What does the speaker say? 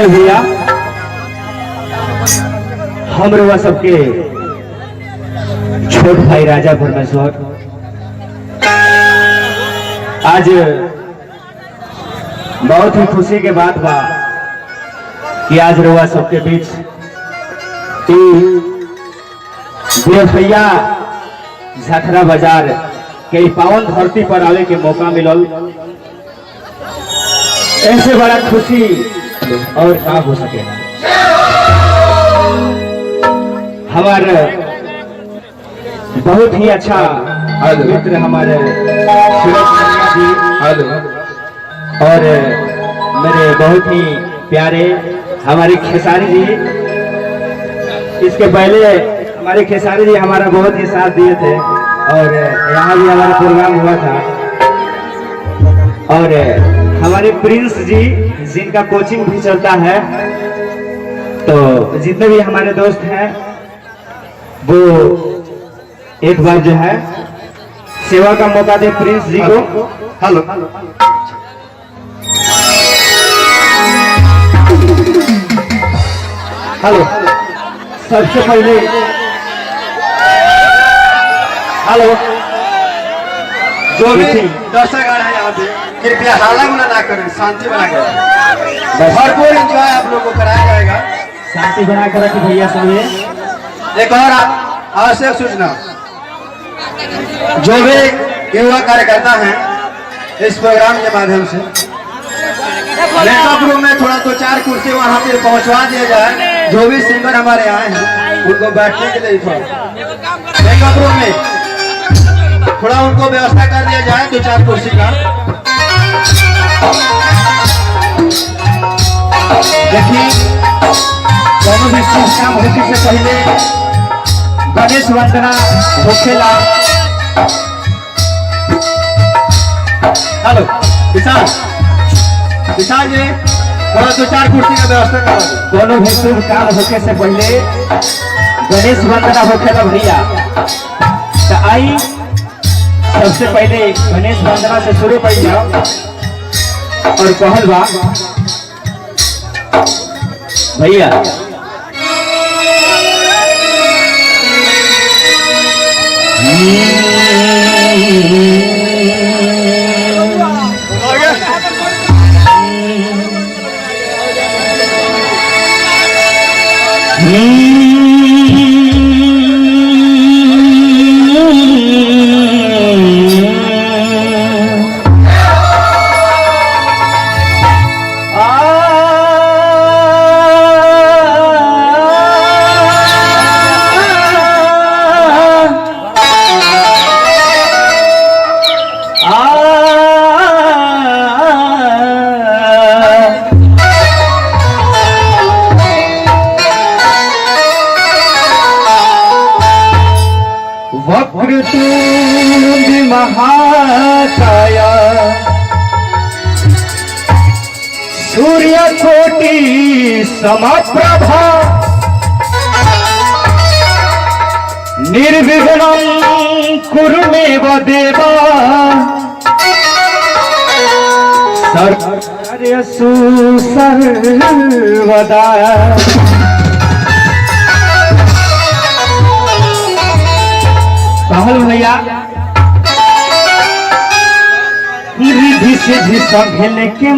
कहल भैया हम रउआ सबके छोट भाई राजा परमेश्वर आज बहुत ही खुशी के बात बा कि आज रउआ सबके बीच देवभैया झखरा बाजार के पावन धरती पर आवे के मौका मिलल। ऐसे बड़ा खुशी और क्या हो सके। हमारे बहुत ही अच्छा मित्र हमारे जी और मेरे बहुत ही प्यारे हमारे खेसारी जी, इसके पहले हमारे खेसारी जी हमारा बहुत ही साथ दिए थे और यहाँ भी हमारा प्रोग्राम हुआ था। और हमारे प्रिंस जी जिनका कोचिंग भी चलता है, तो जितने भी हमारे दोस्त हैं वो एक बार जो है सेवा का मौका दे प्रिंस जी को। हेलो हेलो सबसे पहले हेलो जो भी दर्शक आ रहे हैं यहाँ पे कृपया हाला गुला ना करें, शांति बना कर भरपूर एंजॉय आप लोगों को कराया जाएगा। शांति बना कर रखिए भैया सब। एक और आवश्यक सूचना, जो भी युवा कार्यकर्ता हैं इस प्रोग्राम के माध्यम से मेकअप रूम में थोड़ा 2-4 कुर्सी वहाँ पे पहुँचवा दिया जाए। जो भी सिंगर हमारे आए हैं उनको बैठने के लिए मेकअप रूम में थोड़ा उनको व्यवस्था कर दिया जाए 2-4 कुर्सी का। देखिए दोनों भी शुभ काम होने से पहले गणेश वंदना होखेला। हेलो विशाल जी, थोड़ा 2-4 कुर्सी का व्यवस्था करा दो। दोनों भी शुभ काम होने से पहले गणेश वंदना होखेला भैया। तो आई सबसे पहले गणेश वंदना से शुरू कर जाओ और कहल बा भैया वक्रतुंड महाकाया सूर्यकोटि समप्रभा निर्विघ्नं कुरु मे देवा सर्वकार्येषु सर्वदा। कहल भैया रिद्धि सिद्धि सब भेले के